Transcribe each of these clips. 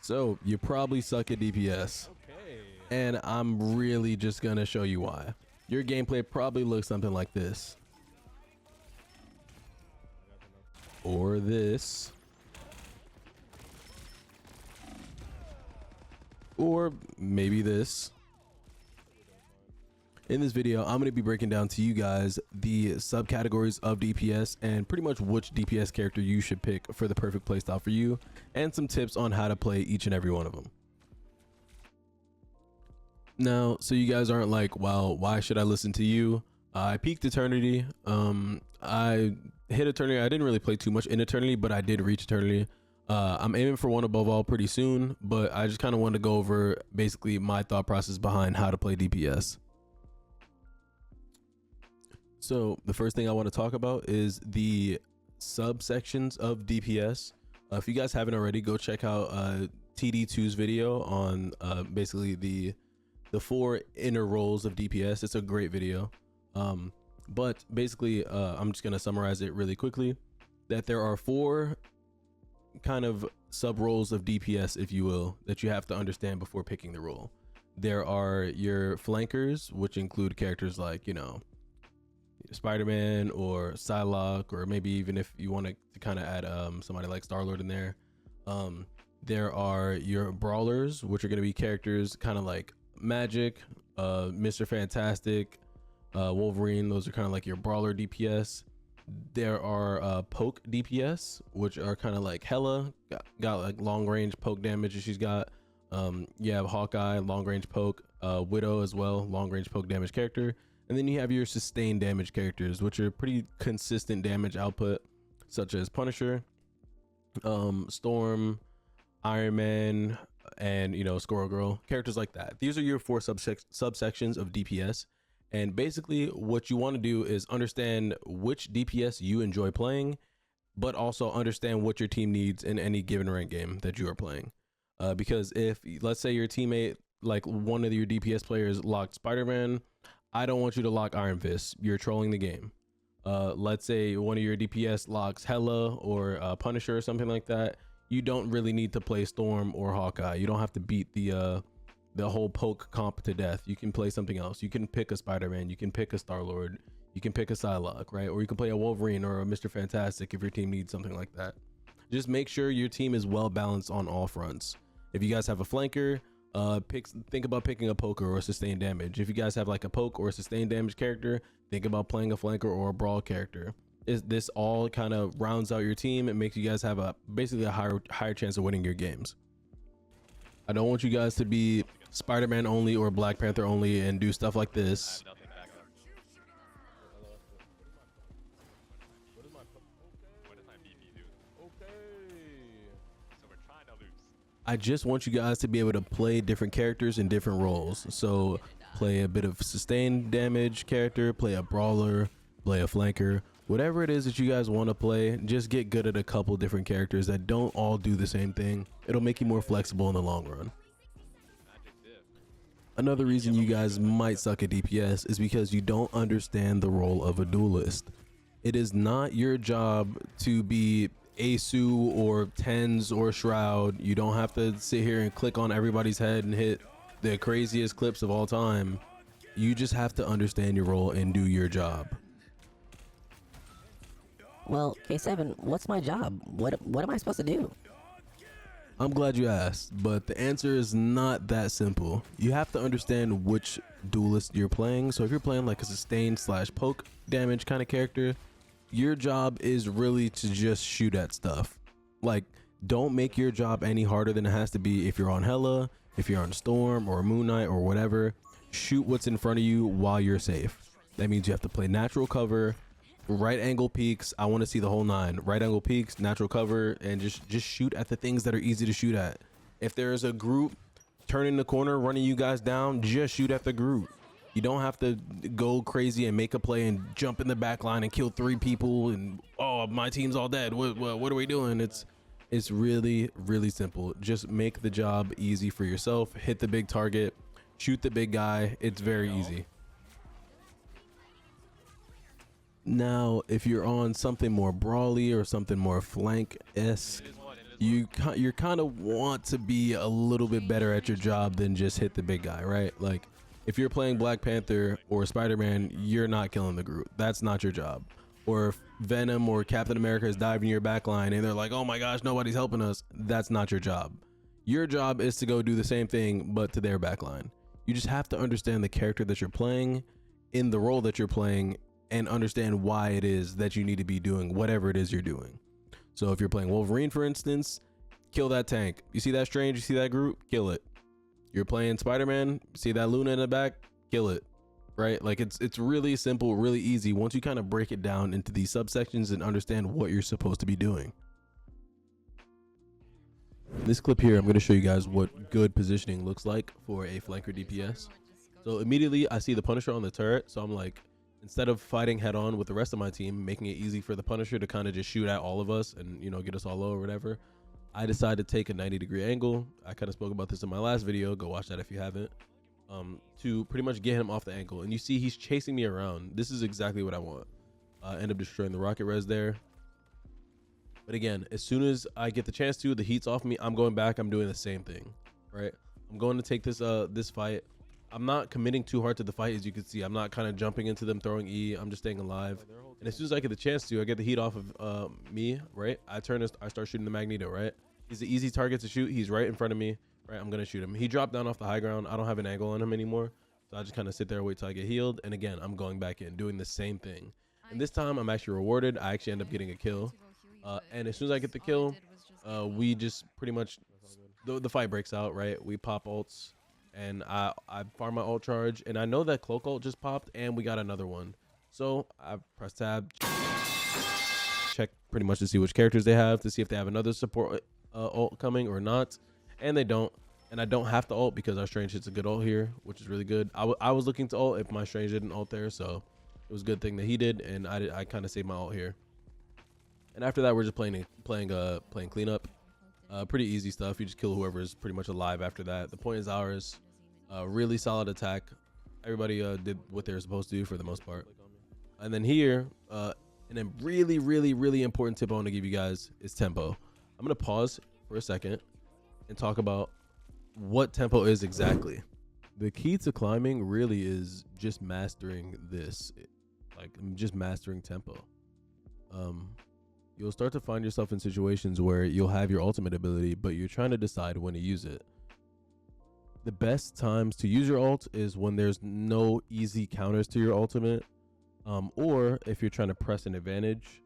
So you probably suck at DPS, and I'm really just gonna show you why. Your gameplay probably looks something like this, or this, or maybe this. In this video, I'm going to be breaking down to you guys the subcategories of DPS and pretty much which DPS character you should pick for the perfect playstyle for you, and some tips on how to play each and every one of them. Now, so you guys aren't like, well, why should I listen to you? I peaked Eternity. I hit Eternity. I didn't really play too much in Eternity, but I did reach Eternity. I'm aiming for one above all pretty soon, but I just kind of wanted to go over basically my thought process behind how to play DPS. So the first thing I want to talk about is the subsections of DPS. If you guys haven't already, go check out TD2's video on basically the 4 inner roles of DPS. It's a great video. But basically, I'm just going to summarize it really quickly, that there are 4 kind of sub roles of DPS, if you will, that you have to understand before picking the role. There are your flankers, which include characters like, you know, Spider-Man or Psylocke, or maybe even if you want to kind of add somebody like Star-Lord in there. There are your brawlers, which are going to be characters kind of like Magic, Mr. Fantastic, Wolverine. Those are kind of like your brawler DPS. There are poke DPS, which are kind of like Hela, got like long range poke damage that she's got. You have Hawkeye, long range poke, Widow as well, long range poke damage character. And then you have your sustained damage characters, which are pretty consistent damage output, such as Punisher, Storm, Iron Man, and, you know, Squirrel Girl, characters like that. These are your 4 subsections of DPS. And basically what you want to do is understand which DPS you enjoy playing, but also understand what your team needs in any given rank game that you are playing. Because if, let's say your teammate, like one of your DPS players, locked Spider-Man, I don't want you to lock Iron Fist. You're trolling the game. Let's say one of your DPS locks Hela or Punisher or something like that. You don't really need to play Storm or Hawkeye. You don't have to beat the whole poke comp to death. You can play something else. You can pick a Spider-Man. You can pick a Star-Lord. You can pick a Psylocke, right? Or you can play a Wolverine or a Mr. Fantastic if your team needs something like that. Just make sure your team is well balanced on all fronts. If you guys have a flanker, think about picking a poker or a sustained damage. If you guys have like a poke or a sustained damage character, think about playing a flanker or a brawl character. This all kind of rounds out your team and makes you guys have basically a higher chance of winning your games. I don't want you guys to be Spider-Man only or Black Panther only and do stuff like this. I just want you guys to be able to play different characters in different roles. So play a bit of sustained damage character, play a brawler, play a flanker, whatever it is that you guys want to play. Just get good at a couple different characters that don't all do the same thing. It'll make you more flexible in the long run. Another reason you guys might suck at DPS is because you don't understand the role of a duelist. It is not your job to be Asu or Tens or Shroud. You don't have to sit here and click on everybody's head and hit the craziest clips of all time. You just have to understand your role and do your job. Well, K7, what's my job? What am I supposed to do? I'm glad you asked, but the answer is not that simple. You have to understand which duelist you're playing. So if you're playing like a sustained / poke damage kind of character, your job is really to just shoot at stuff. Like, don't make your job any harder than it has to be. If you're on Hela, if you're on Storm or Moon Knight or whatever, shoot what's in front of you while you're safe. That means you have to play natural cover, right angle peaks. I want to see the whole 9. Right angle peaks, natural cover, and just shoot at the things that are easy to shoot at. If there's a group turning the corner, running you guys down, just shoot at the group. You don't have to go crazy and make a play and jump in the back line and kill 3 people and, oh, my team's all dead. What are we doing? It's really, really simple. Just make the job easy for yourself. Hit the big target, shoot the big guy. It's very easy. Now, if you're on something more brawly or something more flank-esque, you kind of want to be a little bit better at your job than just hit the big guy, right? Like if you're playing Black Panther or Spider-Man, you're not killing the Groot. That's not your job. Or if Venom or Captain America is diving your back line and they're like, oh my gosh, nobody's helping us, that's not your job. Your job is to go do the same thing but to their back line. You just have to understand the character that you're playing in the role that you're playing and understand why it is that you need to be doing whatever it is you're doing. So if you're playing Wolverine, for instance, kill that tank. You see that Strange, you see that Groot, kill it. You're playing Spider-Man, see that Luna in the back, kill it, right? Like it's really simple, really easy once you kind of break it down into these subsections and understand what you're supposed to be doing. In this clip here, I'm going to show you guys what good positioning looks like for a flanker DPS. So immediately I see the Punisher on the turret, so I'm like, instead of fighting head on with the rest of my team, making it easy for the Punisher to kind of just shoot at all of us and, you know, get us all low or whatever, I decided to take a 90-degree angle. I kind of spoke about this in my last video. Go watch that if you haven't. To pretty much get him off the ankle. And you see he's chasing me around. This is exactly what I want. End up destroying the rocket res there. But again, as soon as I get the chance to, the heat's off me, I'm going back. I'm doing the same thing, right? I'm going to take this this fight. I'm not committing too hard to the fight, as you can see. I'm not kind of jumping into them, throwing E. I'm just staying alive. And as soon as I get the chance to, I get the heat off of me, right? I start shooting the Magneto, right? He's an easy target to shoot. He's right in front of me, right? I'm going to shoot him. He dropped down off the high ground. I don't have an angle on him anymore. So I just kind of sit there, wait till I get healed. And again, I'm going back in, doing the same thing. And this time, I'm actually rewarded. I actually end up getting a kill. And as soon as I get the kill, we just pretty much, the fight breaks out, right? We pop ults. And I farm my ult charge, and I know that cloak ult just popped, and we got another one. So I press tab, check pretty much to see which characters they have, to see if they have another support ult coming or not, and they don't. And I don't have to ult because our Strange hits a good ult here, which is really good. I was looking to ult if my Strange didn't ult there, so it was a good thing that he did, and I kind of saved my ult here. And after that, we're just playing cleanup. Pretty easy stuff. You just kill whoever is pretty much alive after that. The point is ours. Really solid attack. Everybody did what they were supposed to do for the most part. And then here, and then really important tip I want to give you guys is tempo. I'm going to pause for a second and talk about what tempo is exactly. The key to climbing really is just mastering this. Like, just mastering tempo. You'll start to find yourself in situations where you'll have your ultimate ability, but you're trying to decide when to use it. The best times to use your ult is when there's no easy counters to your ultimate, or if you're trying to press an advantage.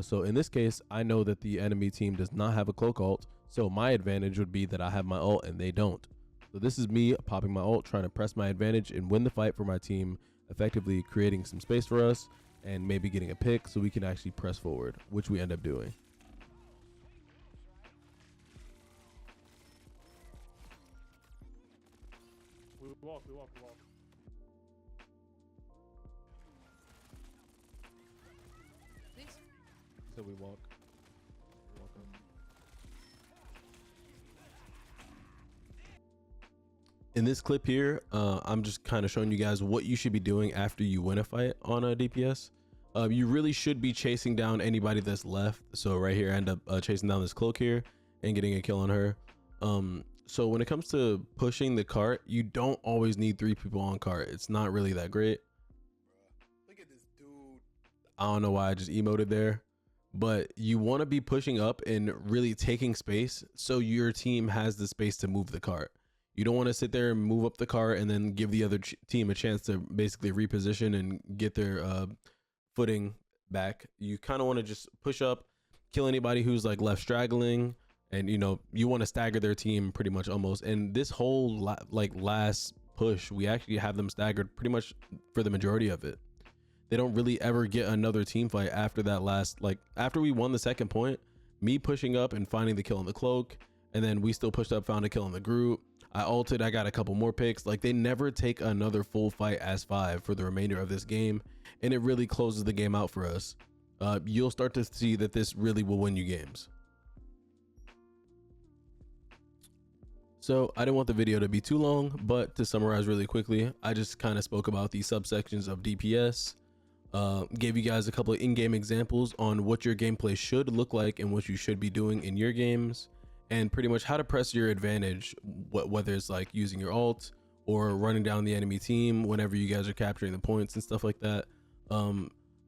So in this case, I know that the enemy team does not have a cloak ult, so my advantage would be that I have my ult and they don't. So this is me popping my ult, trying to press my advantage and win the fight for my team, effectively creating some space for us and maybe getting a pick so we can actually press forward, which we end up doing. We walk. So we walk. In this clip here, I'm just kind of showing you guys what you should be doing after you win a fight on a DPS. You really should be chasing down anybody that's left. So right here, I end up chasing down this cloak here and getting a kill on her. So when it comes to pushing the cart, you don't always need 3 people on cart. It's not really that great. Look at this dude. I don't know why I just emoted there, but you want to be pushing up and really taking space so your team has the space to move the cart. You don't want to sit there and move up the cart and then give the other team a chance to basically reposition and get their footing back. You kind of want to just push up, kill anybody who's like left straggling, and you know, you want to stagger their team pretty much almost. And this whole last push, we actually have them staggered pretty much for the majority of it. They don't really ever get another team fight after that last, like after we won the second point, me pushing up and finding the kill on the cloak, and then we still pushed up, found a kill on the Groot. I ulted, I got a couple more picks. Like, they never take another full fight as 5 for the remainder of this game, and it really closes the game out for us. You'll start to see that this really will win you games. So I didn't want the video to be too long, but to summarize really quickly, I just kind of spoke about the subsections of DPS. Gave you guys a couple of in-game examples on what your gameplay should look like and what you should be doing in your games, and pretty much how to press your advantage, whether it's like using your ult or running down the enemy team whenever you guys are capturing the points and stuff like that.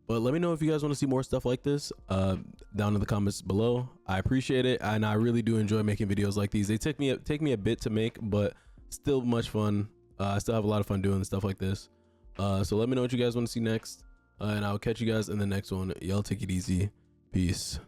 But let me know if you guys want to see more stuff like this down in the comments below. I appreciate it, and I really do enjoy making videos like these. They take me a bit to make, but still much fun. I still have a lot of fun doing stuff like this. So let me know what you guys want to see next, and I'll catch you guys in the next one. Y'all take it easy. Peace.